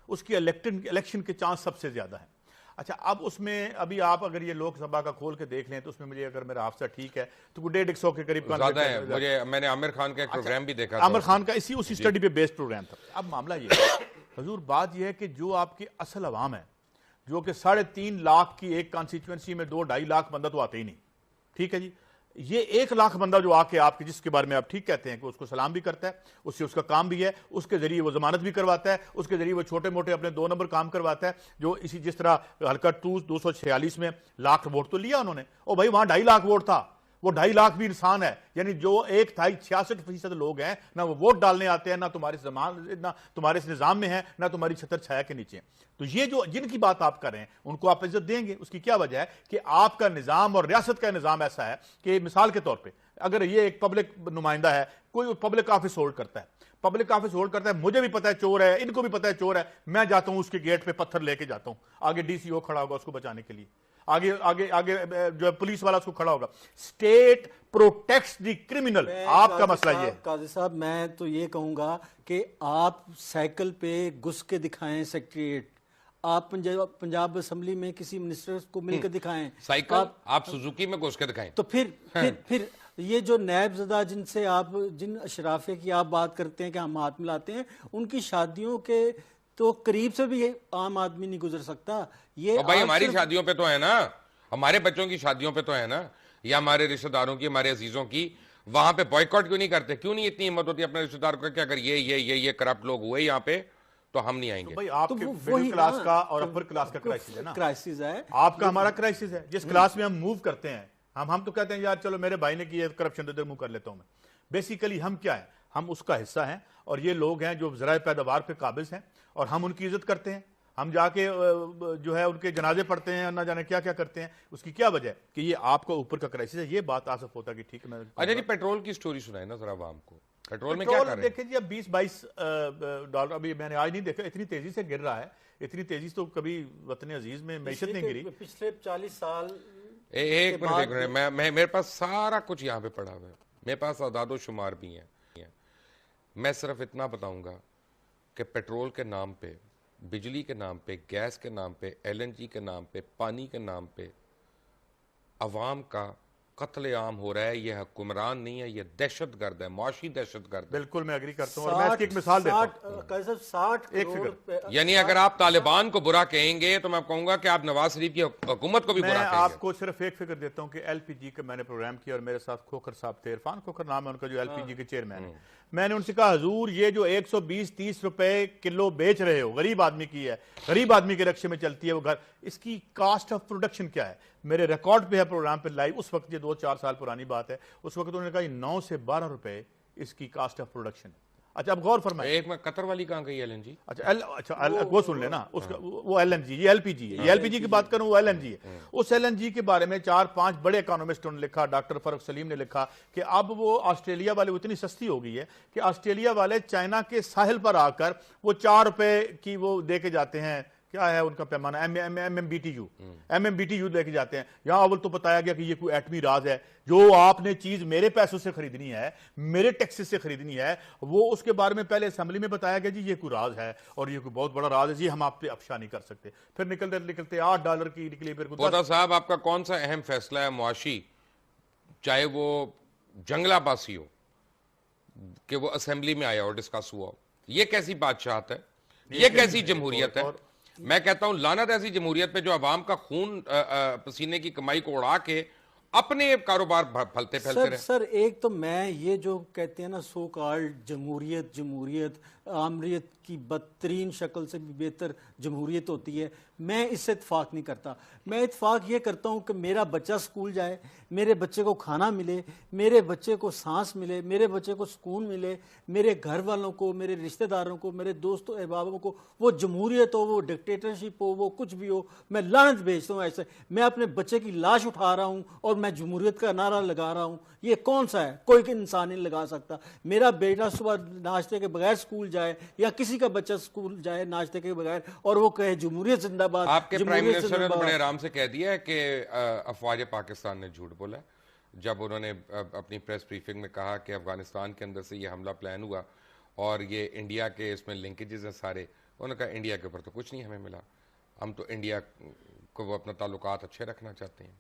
Speaker 2: उसकी इलेक्शन के चांस सबसे ज्यादा है। अच्छा, अब उसमें अभी आप अगर ये लोकसभा का खोल के देख लें तो उसमें मुझे, अगर मेरा हादसा ठीक है तो 150 के करीब
Speaker 1: ज्यादा है। मुझे, मैंने आमिर खान का एक प्रोग्राम भी देखा,
Speaker 2: आमिर खान का उसी स्टडी पे बेस्ड प्रोग्राम था। अब मामला ये है हजूर, बात यह है कि जो आपकी असल अवाम है, जो कि 3.5 लाख की एक कॉन्स्टिट्यूएंसी में 2-2.5 लाख बंदा तो आते ही नहीं, ठीक है जी। ये 1 लाख बंदा जो आके आपके, जिसके बारे में आप ठीक कहते हैं कि उसको सलाम भी करता है, उससे उसका काम भी है, उसके जरिए वो जमानत भी करवाता है, उसके जरिए वो छोटे मोटे अपने 2 नंबर काम करवाता है, जो इसी जिस तरह हल्का 246 में लाख वोट तो लिया उन्होंने, और भाई वहां 2.5 लाख वोट था, वो 2.5 लाख भी इंसान है। यानी जो एक था 66% लोग हैं, ना वो वोट डालने आते हैं, ना तुम्हारे इस निजाम में है, ना तुम्हारी छतर छाया के नीचे। तो ये जो जिनकी बात आप कर रहे हैं उनको आप इज्जत देंगे। उसकी क्या वजह है कि आपका निजाम और रियासत का निजाम ऐसा है कि मिसाल के तौर पर अगर ये एक पब्लिक नुमाइंदा है, कोई पब्लिक ऑफिस होल्ड करता है, पब्लिक ऑफिस होल्ड करता है, मुझे भी पता है चोर है, इनको भी पता है चोर है, मैं जाता हूं उसके गेट पे पत्थर लेके जाता हूं, आगे DCO खड़ा होगा उसको बचाने के लिए, आगे आगे आगे जो पुलिस वाला उसको खड़ा होगा। State protects the criminal. आपका मसला ये है।
Speaker 3: काजी साहब, मैं तो ये कहूंगा कि आप साइकिल पे घुस के दिखाएं सेक्रेटरीट, आप पंजाब असेंबली में किसी मिनिस्टर को मिलकर दिखाएं
Speaker 1: साइकिल, आप सुजुकी में घुस के दिखाएं।
Speaker 3: तो फिर ये जो नैबज़दा जिनसे आप, जिन अशराफे की आप बात करते हैं कि हम हाथ मिलाते हैं, उनकी शादियों के तो करीब से भी आम आदमी नहीं गुजर सकता। ये
Speaker 1: भाई हमारी शादियों पे तो है ना, हमारे बच्चों की शादियों पे तो है ना, या हमारे रिश्तेदारों की, हमारे अजीजों की, वहां पे बॉयकॉट क्यों नहीं करते? क्यों नहीं इतनी हिम्मत होती अपने रिश्तेदार को कि अगर ये करप्ट लोग हुए यहाँ पे तो हम नहीं आएंगे।
Speaker 2: तो भाई आपके मिडिल क्लास का और अपर क्लास का क्राइसिस है ना,
Speaker 3: क्राइसिस है
Speaker 2: आपका, हमारा क्राइसिस है। जिस क्लास में हम मूव करते हैं, हम तो कहते हैं यार चलो मेरे भाई ने किया करप्शन, इधर मूव कर लेता हूं मैं। बेसिकली हम क्या है, हम उसका हिस्सा हैं, और ये लोग हैं जो ज़राए पैदावार पे काबिज हैं, और हम उनकी इज्जत करते हैं। हम जाके जो है उनके जनाजे पढ़ते हैं, ना जाने क्या क्या करते हैं। उसकी क्या वजह है कि ये आपका ऊपर का क्राइसिस है। ये बात आसफ होता कि ठीक है।
Speaker 1: अच्छा जी, पेट्रोल की स्टोरी सुनाए ना जरा आवाम को। पेट्रोल में क्या कर रहे हैं?
Speaker 2: देखिए जी, अब $20-22 अभी मैंने आज नहीं देखा, इतनी तेजी से गिर रहा है। इतनी तेजी तो कभी वतन अजीज में मैशत नहीं गिरी
Speaker 3: पिछले 40 साल।
Speaker 1: एक मिनट, मेरे पास सारा कुछ यहाँ पे पड़ा हुआ है, मेरे पास आदादो शुमार भी हैं। मैं सिर्फ इतना बताऊंगा कि पेट्रोल के नाम पे बिजली के नाम पे, गैस के नाम पे, LNG के नाम पे, पानी के नाम पे अवाम का कत्लेआम हो रहा है। ये हुक्मरान नहीं है, ये दहशतगर्द है, मुआशी दहशतगर्द है।
Speaker 2: बिल्कुल मैं एग्री करता हूँ और मैं इसकी एक मिसाल देता हूँ।
Speaker 3: 60
Speaker 2: एक
Speaker 3: करोड़
Speaker 1: यानी अगर आप तालिबान को बुरा कहेंगे तो मैं कहूंगा कि आप नवाज शरीफ की हुकूमत को भी बुरा
Speaker 2: मैं
Speaker 1: कहेंगे।
Speaker 2: आपको सिर्फ एक फिक्र देता हूँ कि LPG का मैंने प्रोग्राम किया और मेरे साथ खोखर साहब थे, इरफान खोखर नाम है उनका, जो LPG के चेयरमैन है। मैंने उनसे कहा हुजूर ये जो 120-30 रुपए किलो बेच रहे हो, गरीब आदमी की है, गरीब आदमी के रक्षे में चलती है वो घर, इसकी कास्ट ऑफ प्रोडक्शन क्या है? मेरे रिकॉर्ड पे है प्रोग्राम पे लाइव, उस वक्त ये 2-4 साल पुरानी बात है, उस वक्त उन्होंने कहा 9 से 12 रुपए इसकी कास्ट ऑफ प्रोडक्शन। अच्छा अब गौर फरमाएं।
Speaker 1: एक में कतर वाली कहां गई LNG?
Speaker 2: अच्छा वो सुन लेना, उसका वो LNG, ये LPG है, ये LPG की बात करूं वो LNG है। उस LNG के बारे में 4-5 बड़े इकोनॉमिस्टों ने लिखा, डॉक्टर फरुख सलीम ने लिखा कि अब वो ऑस्ट्रेलिया वाले इतनी सस्ती हो गई है कि ऑस्ट्रेलिया वाले चाइना के साहिल पर आकर वो 4 रुपए की वो दे के जाते हैं, क्या है उनका पैमाना, MMBTU लेके जाते हैं। यहां अव्वल तो बताया गया कि ये कोई एटमी राज है, जो आपने चीज मेरे पैसों से खरीदनी है, मेरे टैक्सेस से खरीदनी है, वो उसके बारे में पहले असेंबली में बताया गया जी ये कोई राज है और ये कोई बहुत बड़ा राज है जी, हम आप पे अफशा नहीं कर सकते। फिर निकलते निकलते $8 की निकली, फिर
Speaker 1: पोता साहब आपका कौन सा अहम फैसला है मुआशी, चाहे वो जंगलाबासी हो, कि वो असेंबली में आया और डिस्कस हुआ? ये कैसी बादशाहत है, ये कैसी जमहूरियत है? मैं कहता हूं लानत ऐसी जमहूरियत पे जो अवाम का खून पसीने की कमाई को उड़ा के अपने कारोबार फलते फैलते रहे।
Speaker 3: सर एक तो मैं ये जो कहते हैं ना सो कॉल्ड जमहूरियत आमरीत की बदतरीन शक्ल से भी बेहतर जमहूरियत होती है, मैं इससे इत्फाक नहीं करता। मैं इत्फाक ये करता हूँ कि मेरा बच्चा स्कूल जाए, मेरे बच्चे को खाना मिले, मेरे बच्चे को सांस मिले, मेरे बच्चे को सुकून मिले, मेरे घर वालों को, मेरे रिश्तेदारों को, मेरे दोस्तों अहबाबों को, वो जमहूरियत हो, वो डिक्टेटरशिप हो, वो कुछ भी हो, मैं लानत भेजता हूँ। ऐसे मैं अपने बच्चे की लाश उठा रहा हूँ और मैं जमहूरियत का नारा लगा रहा हूँ, ये कौन सा है? कोई इंसान नहीं लगा सकता। मेरा बेटा सुबह नाश्ते के बगैर स्कूल जाए या किसी का बच्चा स्कूल जाए नाश्ते के बगैर और वो कहे जमहूरियत जिंदाबाद।
Speaker 1: आपके प्राइम मिनिस्टर ने बड़े आराम से कह दिया है कि अफवाज पाकिस्तान ने झूठ बोला जब उन्होंने अपनी प्रेस ब्रीफिंग में कहा कि अफगानिस्तान के अंदर से ये हमला प्लान हुआ और ये इंडिया के इसमें लिंकेजेस हैं सारे। उन्होंने कहा इंडिया के ऊपर तो कुछ नहीं हमें मिला, हम तो इंडिया को वो अपना ताल्लुकात अच्छे रखना चाहते हैं।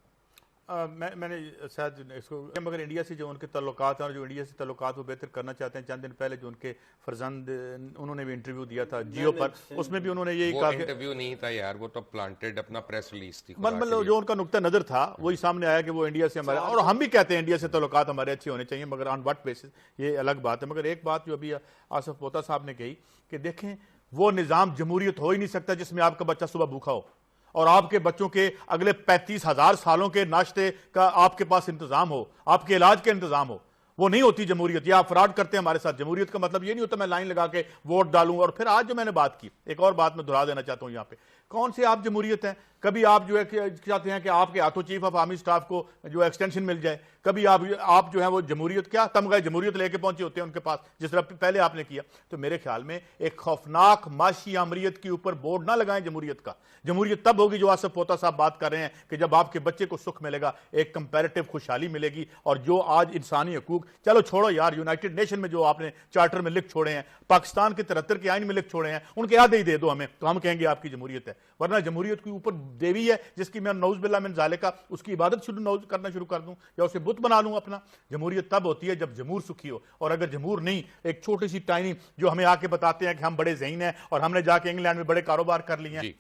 Speaker 2: मैंने शायद इसको, मगर इंडिया से जो उनके ताल्लुकात हैं और जो इंडिया से ताल्लुकात वो बेहतर करना चाहते हैं। चंद दिन पहले जो उनके फरजंद, उन्होंने भी इंटरव्यू दिया था जियो पर, उसमें भी उन्होंने यही कहा।
Speaker 1: इंटरव्यू नहीं था यार, वो तो प्लांटेड अपना प्रेस रिलीज थी।
Speaker 2: मतलब जो उनका नुक्ता नजर था वही सामने आया कि वो इंडिया से हमारे, और हम भी कहते हैं इंडिया से ताल्लुकात हमारे अच्छे होने चाहिए, मगर ऑन व्हाट बेसिस ये अलग बात है। मगर एक बात जो अभी आसिफ पोता साहब ने कही कि देखें वो निज़ाम जमहूरियत हो ही नहीं सकता जिसमें आपका बच्चा सुबह भूखा हो और आपके बच्चों के अगले 35,000 सालों के नाश्ते का आपके पास इंतजाम हो, आपके इलाज का इंतजाम हो। वो नहीं होती जमहूरियत। या आप फ्रॉड करते हैं हमारे साथ। जमहूरियत का मतलब ये नहीं होता मैं लाइन लगा के वोट डालूं। और फिर आज जो मैंने बात की, एक और बात मैं दोहरा देना चाहता हूं यहां पे, कौन से आप जमहूरियत हैं? कभी आप जो है चाहते हैं कि आपके हाथों चीफ ऑफ आर्मी स्टाफ को जो एक्सटेंशन मिल जाए, कभी आप जो है वो जमहूरियत क्या तमगा जमहूरियत लेके पहुंचे होते हैं उनके पास, जिस तरह पहले आपने किया। तो मेरे ख्याल में एक खौफनाक माशी आमरीत के ऊपर बोर्ड ना लगाएं जमहूरियत का। जमहूरियत तब होगी जो आसिफ पोता साहब बात कर रहे हैं कि जब आपके बच्चे को सुख मिलेगा, एक कंपैरेटिव खुशहाली मिलेगी। और जो आज इंसानी हकूक, चलो छोड़ो यार, यूनाइटेड नेशन में जो आपने चार्टर में लिख छोड़े हैं, पाकिस्तान के 73 के आइन में लिख छोड़े हैं, उनके आधे ही दे दो हमें, तो हम कहेंगे आपकी जमहूरियत है। वरना जमहूरियत के ऊपर देवी है जिसकी मैं नौज बिल्ला मिन ज़ालिका उसकी इबादत करना शुरू कर दूं या उसे बुत बना लूं अपना। जमहूरियत तब होती है जब जमहूर सुखी हो। और अगर जमहूर नहीं, एक छोटी सी टाइनी जो हमें आके बताते हैं कि हम बड़े ज़हीन हैं और हमने जाके इंग्लैंड में बड़े कारोबार कर लिए हैं।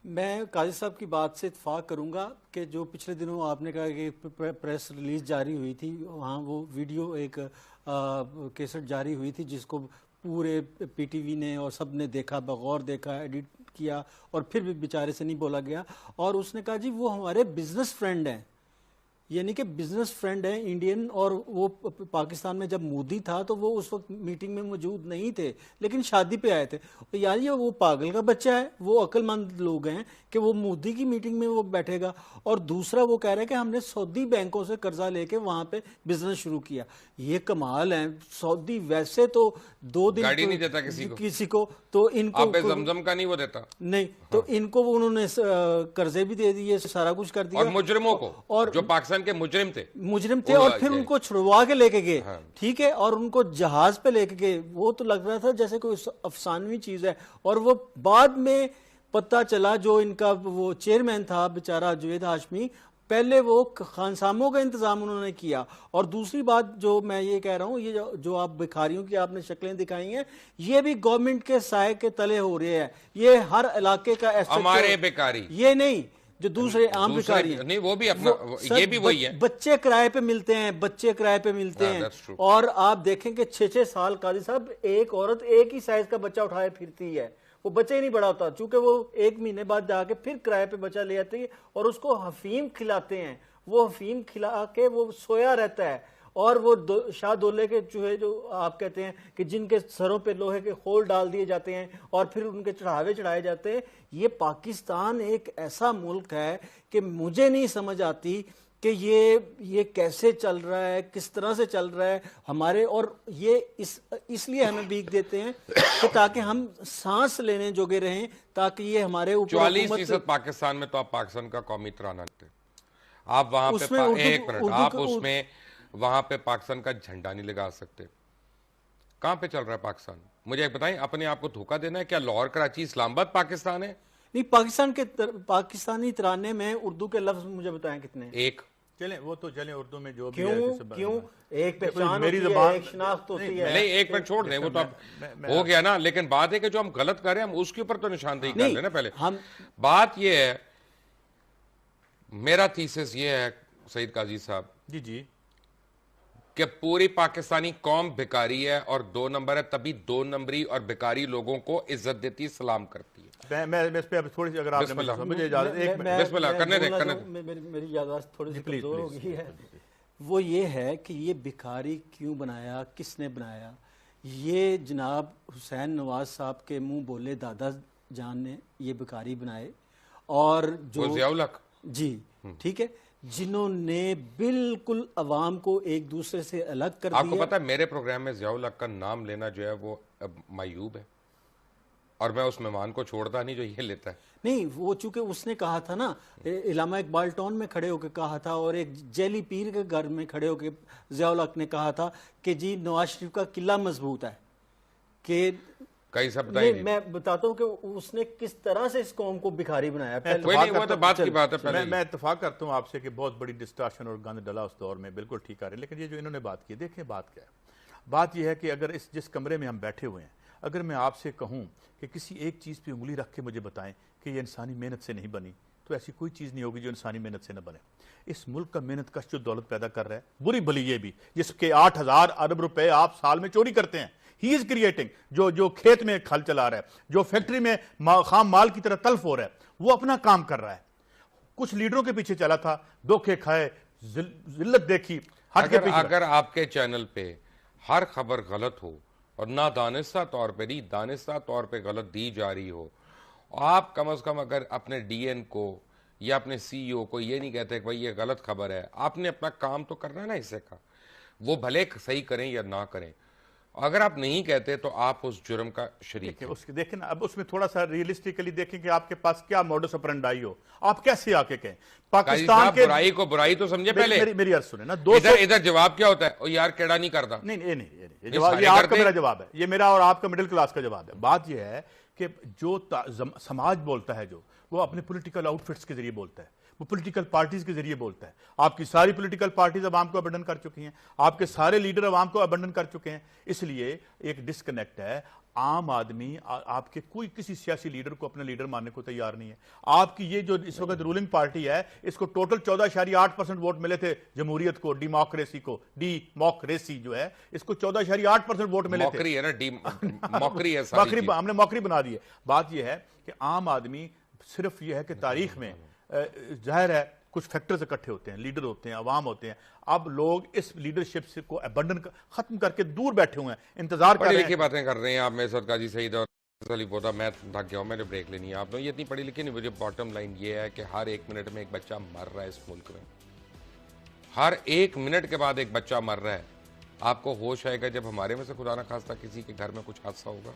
Speaker 3: मैं काजी साहब की बात से इत्फाक करूंगा कि जो पिछले दिनों आपने कहा कि प्रेस रिलीज जारी हुई थी, वहाँ वो वीडियो एक कैसेट जारी हुई थी जिसको पूरे पीटीवी ने और सब ने देखा, बगौर देखा, एडिट किया और फिर भी बेचारे से नहीं बोला गया। और उसने कहा जी वो हमारे बिजनेस फ्रेंड हैं, यानी कि बिजनेस फ्रेंड है इंडियन। और वो पाकिस्तान में जब मोदी था तो वो उस वक्त मीटिंग में मौजूद नहीं थे, लेकिन शादी पे आए थे। तो यार ये वो पागल का बच्चा है, वो अक्लमंद लोग हैं कि वो मोदी की मीटिंग में वो बैठेगा। और दूसरा वो कह रहे हैं कि हमने सऊदी बैंकों से कर्जा लेके वहां पे बिजनेस शुरू किया। ये कमाल है। सऊदी वैसे तो 2 दिन
Speaker 1: गाड़ी नहीं देता किसी को,
Speaker 3: तो इनको
Speaker 1: जमजम का नहीं वो देता
Speaker 3: नहीं, तो इनको उन्होंने कर्जे भी दे दिए, सारा कुछ कर दिया।
Speaker 1: और मुजरिमों को, और जो पाकिस्तान पाकिस्तान के मुजरिम थे
Speaker 3: और फिर उनको छुड़वा के लेके गए।
Speaker 1: हाँ।
Speaker 3: ठीक है, और उनको जहाज पे लेके गए। वो तो लग रहा था जैसे कोई अफसानवी चीज है। और वो बाद में पता चला, जो इनका वो चेयरमैन था बेचारा जुवेद हाशमी, पहले वो खानसामों का इंतजाम उन्होंने किया। और दूसरी बात जो मैं ये कह रहा हूँ, ये जो आप भिखारियों की आपने शक्लें दिखाई हैं, ये भी गवर्नमेंट के साए के तले हो रहे हैं। ये हर इलाके का
Speaker 1: हमारे भिखारी,
Speaker 3: ये नहीं जो दूसरे आम भिखारी हैं,
Speaker 1: नहीं वो भी अपना ये भी वही है।
Speaker 3: बच्चे किराए पे मिलते हैं, बच्चे किराए पे मिलते हैं। और आप देखें कि 6-6 साल काजी साहब, एक औरत एक ही साइज का बच्चा उठाए फिरती है। वो बच्चा ही नहीं बड़ा होता, चूंकि वो 1 महीने बाद जाके फिर किराए पे बच्चा ले आती है और उसको हफीम खिलाते हैं। वो हफीम खिला के वो सोया रहता है। और वो शाह दौले के चूहे जो आप कहते हैं कि जिनके सरों पे लोहे के खोल डाल दिए जाते हैं और फिर उनके चढ़ावे चढ़ाए जाते हैं। ये पाकिस्तान एक ऐसा मुल्क है कि मुझे नहीं समझ आती कि ये कैसे चल रहा है, किस तरह से चल रहा है हमारे। और ये इसलिए हमें भीख देते हैं कि ताकि हम सांस लेने जोगे रहें, ताकि ये हमारे ऊपर
Speaker 1: 44% पाकिस्तान में तो आप पाकिस्तान का कौमी तराना थे। आप वहां पे एक मिनट, आप उसमें वहां पे पाकिस्तान का झंडा नहीं लगा सकते। कहां पे चल रहा है पाकिस्तान? मुझे एक बताएं, अपने आप को धोखा देना है क्या? लाहौर, कराची, इस्लामाबाद पाकिस्तान है?
Speaker 3: नहीं, पाकिस्तानी तराने में उर्दू के लफ्ज मुझे बताएं कितने?
Speaker 1: एक।
Speaker 2: चलें वो तो चलें, उर्दू में जो
Speaker 3: क्यों एक पहचान
Speaker 2: मेरी
Speaker 3: होती
Speaker 2: ज़बान,
Speaker 3: है, एक शनाख्त होती है।
Speaker 1: नहीं, एक मिनट छोड़ दें, वो तो अब हो गया ना। लेकिन बात है कि जो हम गलत कर रहे हैं हम उसके ऊपर तो निशानदेही कर लेना पहले।
Speaker 3: हम
Speaker 1: बात ये है, मेरा थीसिस ये है सईद काजी साहब
Speaker 2: जी
Speaker 1: कि पूरी पाकिस्तानी कौम भिखारी है और 2 नंबर है, तभी 2 नंबरी और भिखारी लोगों को इज्जत देती, सलाम करती है।
Speaker 2: मैं इस पे अब थोड़ी सी, अगर आपने मुझे इजाजत, एक मिनट
Speaker 1: बिस्मिल्लाह करने दे।
Speaker 3: मेरी याददाश्त थोड़ी सी कमजोर हो गई है। वो ये है कि ये भिखारी क्यों बनाया, किसने बनाया? ये जनाब हुसैन नवाज साहब के मुंह बोले दादा जान ने ये भिखारी बनाए। और जो
Speaker 1: ज़ियाउल हक
Speaker 3: जी, ठीक है, जिन्होंने बिल्कुल अवाम को एक दूसरे से अलग कर दिया।
Speaker 1: आपको पता है मेरे प्रोग्राम में ज़ियाउल हक का नाम लेना जो है वो मायूब है, और मैं उस मेहमान को छोड़ता नहीं जो ये लेता है।
Speaker 3: नहीं, वो चूंकि उसने कहा था ना, इलामा इकबाल टाउन में खड़े होकर कहा था, और एक जेली पीर के घर में खड़े होकर ज़ियाउल हक ने कहा था कि जी नवाज शरीफ का किला मजबूत है। कि
Speaker 1: कई सब
Speaker 3: मैं बताता हूँ कि उसने किस तरह से इस कौम को भिखारी बनाया।
Speaker 1: वो तो बात की बात है। पहले
Speaker 2: मैं इत्तेफाक करता हूँ आपसे कि बहुत बड़ी डिस्ट्रैक्शन और गंद डला उस दौर में, बिल्कुल ठीक आ रही है। लेकिन ये जो इन्होंने बात की, देखें बात क्या है। बात यह है कि अगर जिस कमरे में हम बैठे हुए हैं, अगर मैं आपसे कहूं कि किसी एक चीज़ पे उंगली रख के मुझे बताएं कि ये इंसानी मेहनत से नहीं बनी, तो ऐसी कोई चीज़ नहीं होगी जो इंसानी मेहनत से न बने। इस मुल्क का मेहनत कश जो दौलत पैदा कर रहा है, बुरी भली ये भी, जिसके 8,000 अरब रुपए आप साल में चोरी करते हैं, ही इज क्रिएटिंग, जो खेत में खल चला रहा है, जो फैक्ट्री में खाम माल की तरह तल्फ हो रहा है, वो अपना काम कर रहा है। कुछ लीडरों के पीछे चला था, धोखे खाए, जिल्लत देखी,
Speaker 1: अगर आपके चैनल पे हर खबर गलत हो और ना दानिस्ता तौर पे नहीं, दानिस्ता तौर पे गलत दी जा रही हो, आप कम से कम अगर अपने डीएन को या अपने सीईओ को ये नहीं कहते कि भाई ये गलत खबर है, आपने अपना काम तो करना है ना हिस्से का, वो भले सही करें या ना करें। अगर आप नहीं कहते तो आप उस जुर्म का शरीक हैं।
Speaker 2: उसके देखें ना, अब उसमें थोड़ा सा रियलिस्टिकली देखें कि आपके पास क्या मॉडस ऑपरेंडाई हो, आप कैसे आके कहें पाकिस्तान के
Speaker 1: बुराई को बुराई तो समझे। पहले
Speaker 2: मेरी अर्ज सुने ना,
Speaker 1: इधर जवाब क्या होता है? ओ यार केड़ा नहीं करता।
Speaker 2: नहीं, जवाब ये आपका मेरा जवाब है, ये मेरा और आपका मिडिल क्लास का जवाब है। बात ये है कि जो समाज बोलता है, जो वो अपने पॉलिटिकल आउटफिट्स के जरिए बोलता है, वो पॉलिटिकल पार्टीज के जरिए बोलता है। आपकी सारी पॉलिटिकल पार्टीज अवाम को अबंडन कर चुकी हैं, आपके सारे लीडर अवाम को अबंडन कर चुके हैं। इसलिए एक डिस्कनेक्ट है। आम आदमी आपके कोई किसी सियासी लीडर को अपना लीडर मानने को तैयार नहीं है। आपकी ये जो इस वक्त रूलिंग पार्टी है, इसको टोटल 14.8% वोट मिले थे जमहूरियत को, डेमोक्रेसी को, डेमोक्रेसी जो है इसको 14.8% वोट मिले थे।
Speaker 1: है ना, मौकरी है,
Speaker 2: हमने मौकरी बना दी है। बात यह है कि आम आदमी सिर्फ यह है कि तारीख में जाहिर है कुछ फैक्टर्स इकट्ठे होते हैं, लीडर होते हैं, अवाम होते हैं। अब लोग इस लीडरशिप से को अबंडन खत्म करके दूर बैठे हुए हैं, इंतजार कर रहे हैं।
Speaker 1: बातें कर रहे हैं आप मेरे साथ काजी सईद और अली पोता। मैं थक गया हूं, मैंने ब्रेक लेनी है। आप लोग ये इतनी पढ़ी लिखी नहीं। मुझे बॉटम लाइन ये है कि हर 1 मिनट में एक बच्चा मर रहा है इस मुल्क में। हर 1 मिनट के बाद एक बच्चा मर रहा है। आपको होश आएगा जब हमारे में से खुदा ना खास्ता किसी के घर में कुछ हादसा होगा।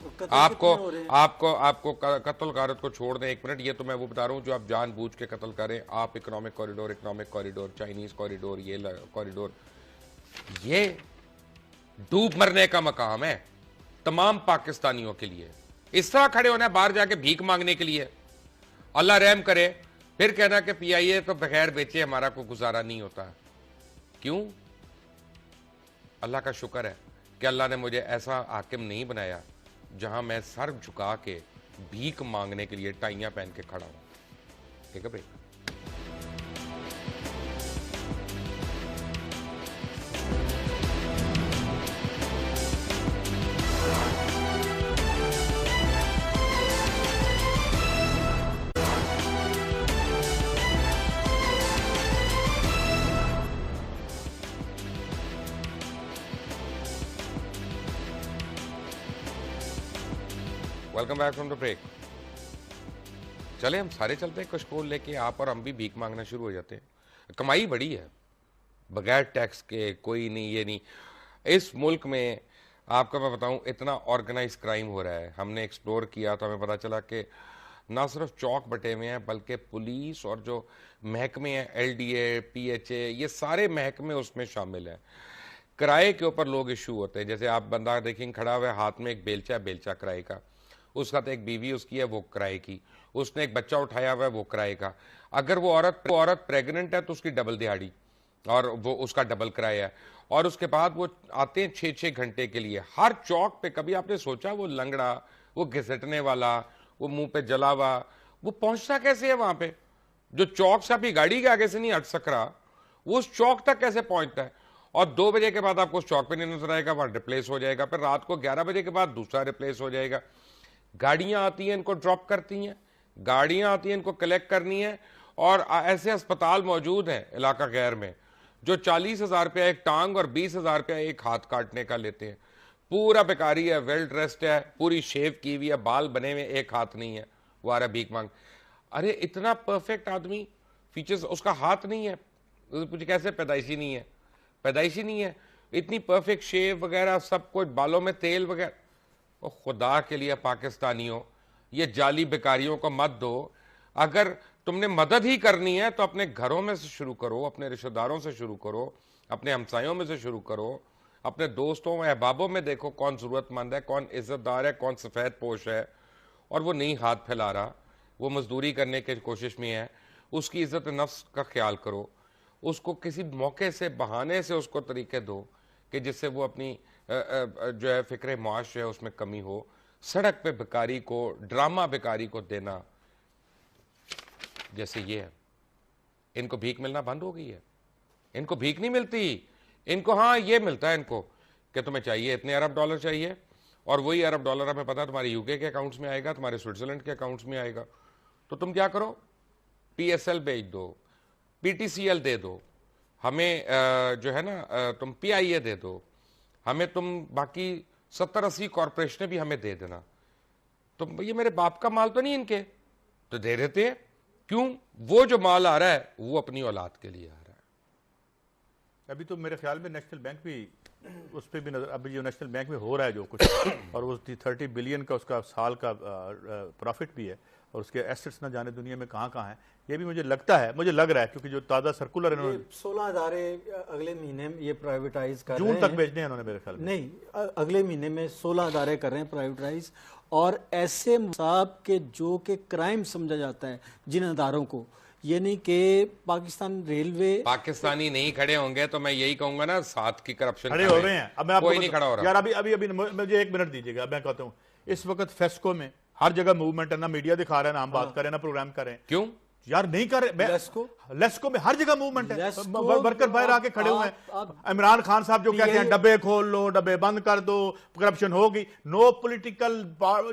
Speaker 1: आपको आपको आपको कत्ल गारत को छोड़ दें, 1 मिनट, ये तो मैं वो बता रहा हूँ जो आप जानबूझ के कत्ल करें। आप इकोनॉमिक कॉरिडोर, चाइनीज कॉरिडोर, ये कॉरिडोर, ये डूब मरने का मकाम है तमाम पाकिस्तानियों के लिए। इस तरह खड़े होना है बाहर जाके भीख मांगने के लिए, अल्लाह रहम करे, फिर कहना कि पीआईए तो बगैर बेचे हमारा कोई गुजारा नहीं होता। क्यों? अल्लाह का शुक्र है कि अल्लाह ने मुझे ऐसा हाकिम नहीं बनाया जहां मैं सर झुका के भीख मांगने के लिए टाइयां पहन के खड़ा हूं। ठीक है भाई। Welcome back from the break. चले हम सारे चलते हैं कशकोल लेके, आप और हम भी भीख मांगना शुरू हो जाते हैं। कमाई बड़ी है, बगैर टैक्स के कोई नहीं, ये नहीं। इस मुल्क में आपका मैं बताऊं इतना ऑर्गेनाइज क्राइम हो रहा है। हमने एक्सप्लोर किया तो हमें पता चला कि ना सिर्फ चौक बटे में है बल्कि पुलिस और जो महकमे हैं, एलडीए, पीएचए, ये सारे महकमे उसमें शामिल हैं। किराए के ऊपर लोग इशू होते हैं। जैसे आप बंदा देखेंगे खड़ा हुआ है, हाथ में एक बेलचा किराए का, उसका तो एक बीवी उसकी है, वो किराए की, उसने एक बच्चा उठाया हुआ है, वो किराए का। अगर वो औरत प्रेग्नेंट है तो उसकी डबल दिहाड़ी और वो उसका डबल किराया है। और उसके बाद वो आते हैं 6-6 घंटे के लिए हर चौक पे। कभी आपने सोचा वो लंगड़ा, वो घिसटने वाला, वो मुंह पे जला हुआ, वो पहुंचता कैसे है वहां पे? जो चौक से अपनी गाड़ी के आगे से नहीं हट सक रहा, वो उस चौक तक कैसे पहुंचता है? और 2 बजे के बाद आपको उस चौक पे नहीं नजर आएगा, वहां रिप्लेस हो जाएगा। फिर रात को 11 बजे के बाद दूसरा रिप्लेस हो जाएगा। गाड़ियां आती हैं, इनको ड्रॉप करती हैं, गाड़ियां आती हैं, इनको कलेक्ट करनी है। और ऐसे अस्पताल मौजूद हैं इलाका गैर में जो 40,000 रुपया एक टांग और 20,000 रुपया एक हाथ काटने का लेते हैं। पूरा बेकारी है, वेल ड्रेस्ड है, पूरी शेव की हुई है, बाल बने हुए, एक हाथ नहीं है, वो आ रहा भीख मांग। अरे इतना परफेक्ट आदमी, फीचर्स, उसका हाथ नहीं है, कुछ कैसे पैदाइशी नहीं है, पैदाइशी नहीं है, इतनी परफेक्ट शेव वगैरह सब कुछ, बालों में तेल वगैरह। और खुदा के लिए पाकिस्तानियों, ये जाली बेकारियों को मत दो। अगर तुमने मदद ही करनी है तो अपने घरों में से शुरू करो, अपने रिश्तेदारों से शुरू करो, अपने हमसायों में से शुरू करो, अपने दोस्तों अहबाबों में देखो कौन जरूरतमंद है, कौन इज्जतदार है, कौन सफ़ेद पोश है और वो नहीं हाथ फैला रहा, वो मजदूरी करने की कोशिश में है। उसकी इज्जत नफ्स का ख्याल करो, उसको किसी मौके से, बहाने से उसको तरीके दो कि जिससे वो अपनी जो है फिक्र मुआश है उसमें कमी हो। सड़क पे बेकारी को, ड्रामा बेकारी को देना, जैसे ये है, इनको भीख मिलना बंद हो गई है। इनको भीख नहीं मिलती, इनको हाँ ये मिलता है इनको कि तुम्हें चाहिए इतने अरब डॉलर चाहिए, और वही अरब डॉलर हमें पता है तुम्हारे यूके के अकाउंट्स में आएगा, तुम्हारे स्विट्जरलैंड के अकाउंट्स में आएगा। तो तुम क्या करो, पीएसएल भेज दो, पीटीसीएल दे दो, हमें जो है ना तुम पीआईए दे दो, हमें तुम बाकी 70-80 कॉरपोरेशनें भी हमें दे देना। तो ये मेरे बाप का माल तो नहीं इनके, तो दे देते हैं। क्यों? वो जो माल आ रहा है वो अपनी औलाद के लिए आ रहा है।
Speaker 2: अभी तो मेरे ख्याल में नेशनल बैंक भी उस पर भी नजर, अभी जो नेशनल बैंक में हो रहा है जो कुछ, और वो 30 बिलियन का उसका साल का प्रॉफिट भी है, और उसके एसेट्स ना जाने दुनिया में कहाँ कहाँ हैं, ये भी मुझे लगता है, मुझे लग रहा है, क्योंकि जो ताज़ा सर्कुलर इन्होंने
Speaker 3: 16 अदारे अगले महीने में ये प्राइवेटाइज कर रहे
Speaker 2: जून
Speaker 3: हैं,
Speaker 2: तक भेजने हैं इन्होंने मेरे ख्याल में।
Speaker 3: नहीं, अगले महीने में 16 अदारे कर रहे हैं प्राइवेटाइज। और ऐसे साहब के जो के क्राइम समझा जाता है जिन अदारों को, ये नहीं कि पाकिस्तान रेलवे,
Speaker 1: पाकिस्तानी नहीं खड़े होंगे तो मैं यही कहूंगा ना, साथ की करप्शन
Speaker 2: खड़े हो रहे हैं। अब मैं
Speaker 1: कोई नहीं खड़ा हो रहा
Speaker 2: यार, अभी मुझे 1 मिनट दीजिएगा। मैं कहता हूँ इस वक्त फेस्को में हर जगह मूवमेंट है, ना मीडिया दिखा रहे हैं, ना हम बात करें, ना प्रोग्राम करें।
Speaker 1: क्यों
Speaker 2: यार नहीं कर रहे? लेस्को में हर जगह मूवमेंट है, वर्कर बाहर आके खड़े हुए हैं। इमरान खान साहब जो कहते हैं डब्बे खोल लो, डब्बे बंद कर दो, करप्शन होगी। नो पॉलिटिकल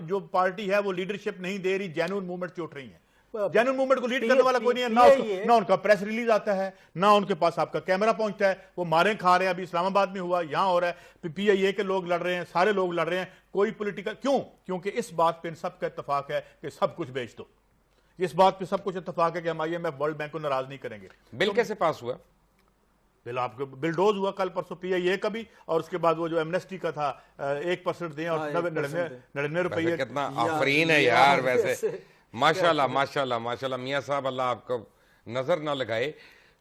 Speaker 2: जो पार्टी है वो लीडरशिप नहीं दे रही, जेन्युइन मूवमेंट चोट रही है। जेन्युइन मूवमेंट को लीड करने वाला कोई नहीं है। ना उनका प्रेस रिलीज आता है, ना उनके पास आपका कैमरा पहुंचता है। वो मारे खा रहे हैं, अभी इस्लामाबाद में हुआ, यहां हो रहा है, पीआईए के लोग लड़ रहे हैं, सारे लोग लड़ रहे हैं। कोई पॉलिटिकल क्यों? क्योंकि इस बात पे इन सबका इत्तेफाक है कि सब कुछ बेच दो। इस बात पे सब कुछ इत्तेफाक है कि हम IMF वर्ल्ड बैंक को नाराज नहीं करेंगे।
Speaker 1: बिल कैसे पास हुआ?
Speaker 2: बिल आपको बिलडोज हुआ कल परसों PIA का भी, और उसके बाद वो जो एमनेस्टी का था 1% दें और 99 रुपये।
Speaker 1: कितना आफरीन है यार वैसे, माशाल्लाह माशाल्लाह माशाल्लाह। मियां साहब अल्लाह आपको नजर ना लगाए।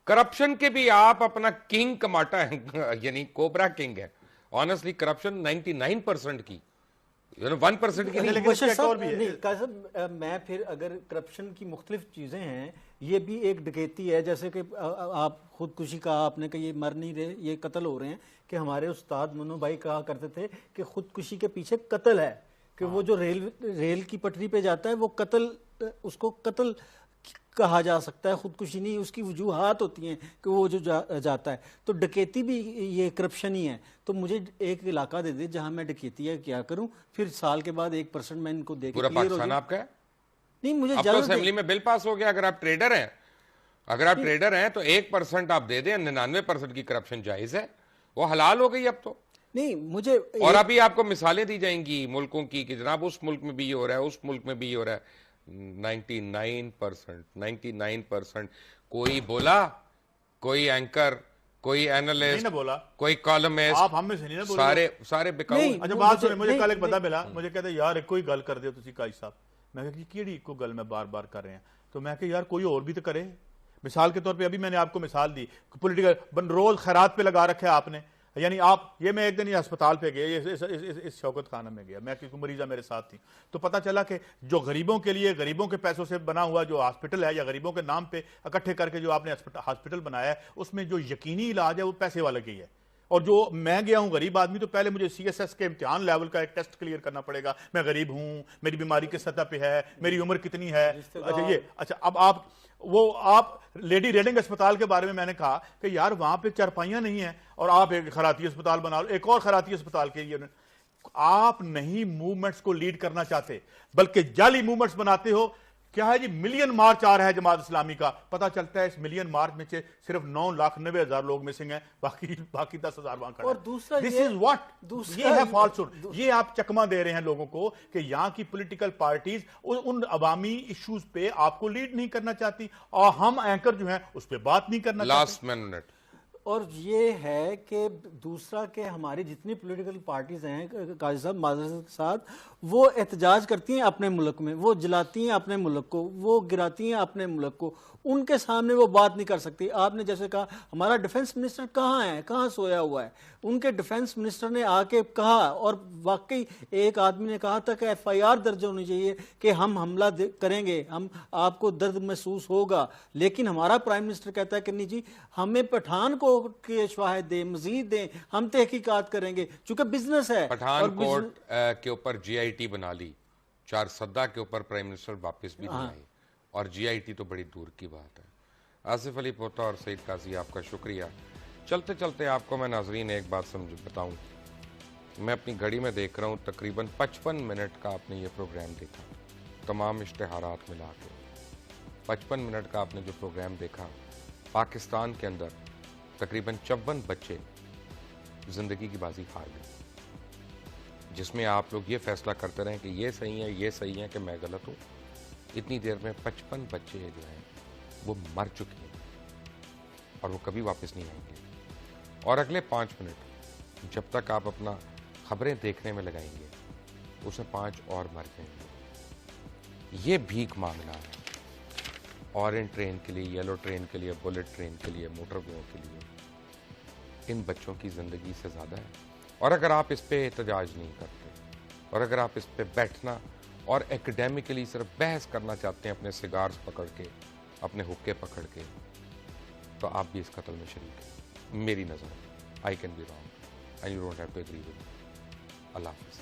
Speaker 1: करप्शन के भी आप अपना किंग कमाटा है, यानी कोबरा किंग है। ऑनेस्टली करप्शन 99% की, 1% की नहीं।
Speaker 3: बशर साहब, नहीं काजी साहब, मैं फिर अगर करप्शन की मुख्तलिफ चीज़ें हैं, ये भी एक डकैती है। जैसे कि आप खुदकुशी कहा आपने कि ये मर नहीं रहे, ये कत्ल हो रहे हैं। कि हमारे उस्ताद मनु भाई कहा करते थे कि खुदकुशी के पीछे कत्ल है, कि वो जो रेल की पटरी पे जाता है वो कत्ल, उसको कत्ल कहा जा सकता है, खुदकुशी नहीं। उसकी वजूहात होती हैं कि वो जो जाता है। तो डकैती भी ये करप्शन ही है। तो मुझे एक इलाका दे दे जहां मैं डकैती है क्या करूं, फिर साल के बाद 1% मैं इनको दे के
Speaker 1: पूरा पाकिस्तान आपका है?
Speaker 3: नहीं, मुझे
Speaker 1: अब तो असेंबली में बिल पास हो गया। अगर आप ट्रेडर हैं, तो 1% आप दे दें, 99% की करप्शन जायज है, वो हलाल हो गई अब तो।
Speaker 3: नहीं मुझे,
Speaker 1: और अभी आपको मिसालें दी जाएंगी मुल्कों की कि जनाब उस मुल्क में भी ये हो रहा है, उस मुल्क में भी ये हो रहा है। 99%। कोई बोला, कोई एंकर, कोई एनालिस्ट,
Speaker 2: बोला,
Speaker 1: कोई कॉलमिस्ट,
Speaker 2: आप हम में से नहीं ना बोले,
Speaker 1: सारे बिकाऊ।
Speaker 2: अच्छा बात सुने, मुझे कल एक बंदा मिला, मुझे कहते यार कोई गल कर दे तुसी काजी साहब। मैं कहा कि केड़ी को गल में बार बार कर रहे हैं। तो मैं कहा यार कोई और भी तो करे। मिसाल के तौर पे अभी मैंने आपको मिसाल दी, पॉलिटिकल रोज खैरात पे लगा रखा है आपने। यानी आप ये, मैं एक दिन अस्पताल पे गया, इस शौकत खाना में गया मैं, क्योंकि मरीजा मेरे साथ थी। तो पता चला कि जो गरीबों के लिए, गरीबों के पैसों से बना हुआ जो हॉस्पिटल है, या गरीबों के नाम पे इकट्ठे करके जो आपने हॉस्पिटल बनाया है, उसमें जो यकीनी इलाज है वो पैसे वाले की है। और जो मैं गया हूं गरीब आदमी, तो पहले मुझे CSS के इम्तिहान लेवल का एक टेस्ट क्लियर करना पड़ेगा। मैं गरीब हूं, मेरी बीमारी किस सतह पे है, मेरी उम्र कितनी है। अच्छा अब आप लेडी रेडिंग अस्पताल के बारे में मैंने कहा कि यार वहां पे चारपाइयां नहीं है, और आप एक खैराती अस्पताल बना लो, एक और खैराती अस्पताल के लिए। आप नहीं मूवमेंट्स को लीड करना चाहते, बल्कि जाली मूवमेंट्स बनाते हो। क्या है जी, मिलियन मार्च आ रहा है जमात इस्लामी का, पता चलता है इस मिलियन मार्च में से सिर्फ 9,90,000 लोग मिसिंग हैं, बाकी 10,000 वहां खड़े।
Speaker 3: और दूसरा
Speaker 2: दिस इज व्हाट, ये है फॉल्सहुड। ये आप चकमा दे रहे हैं लोगों को कि यहां की पॉलिटिकल पार्टीज उन अवामी इश्यूज पे आपको लीड नहीं करना चाहती, और हम एंकर जो हैं उस पर बात नहीं करना चाहते।
Speaker 1: Last minute.
Speaker 3: और ये है कि दूसरा कि हमारी जितनी पॉलिटिकल पार्टीज हैं काजी साहब माजरत के साथ, वो एहतजाज करती हैं अपने मुल्क में, वो जलाती हैं अपने मुल्क को, वो गिराती हैं अपने मुल्क को। उनके सामने वो बात नहीं कर सकती। आपने जैसे कहा हमारा डिफेंस मिनिस्टर कहाँ है, कहाँ सोया हुआ है। उनके डिफेंस मिनिस्टर ने आके कहा, और वाकई एक आदमी ने कहा था कि FIR दर्ज होनी चाहिए कि हम हमला करेंगे, हम आपको दर्द महसूस होगा। लेकिन हमारा प्राइम मिनिस्टर कहता है कि नहीं जी, हमें पठानकोट के शवाहिद दें, मजीद दें, हम तहकीकात करेंगे, चूंकि बिजनेस है।
Speaker 1: पठानकोट के ऊपर GIT बना ली, 4 सद्दा के ऊपर प्राइम मिनिस्टर वापस भी नहीं आई, और GIT तो बड़ी दूर की बात है। आसिफ अली पोता और सईद काजी, आपका शुक्रिया। चलते चलते आपको मैं नाजरीन एक बात बताऊं। मैं अपनी घड़ी में देख रहा हूं तकरीबन 55 मिनट का आपने ये प्रोग्राम देखा, तमाम इश्तेहारात मिला के 55 मिनट का आपने जो प्रोग्राम देखा। पाकिस्तान के अंदर तकरीबन 54 बच्चे जिंदगी की बाजी हार गए, जिसमें आप लोग ये फैसला करते रहे कि ये सही है, ये सही है, कि मैं गलत हूं। इतनी देर में 55 बच्चे जो हैं वो मर चुके हैं, और वो कभी वापस नहीं आएंगे। और अगले 5 मिनट जब तक आप अपना खबरें देखने में लगाएंगे, उसमें 5 और मर जाएंगे। ये भीख मांगना है ऑरेंज ट्रेन के लिए, येलो ट्रेन के लिए, बुलेट ट्रेन के लिए, मोटरवेयों के लिए, इन बच्चों की जिंदगी से ज्यादा है। और अगर आप इस पे एहतजाज नहीं करते, और अगर आप इस पे बैठना और एकेडमिकली सिर्फ बहस करना चाहते हैं अपने सिगार्स पकड़ के, अपने हुक्के पकड़ के, तो आप भी इस कत्ल में शरीक हैं। मेरी नज़र, I can be wrong and you don't have to agree with me. अल्लाह हाफ़िज़।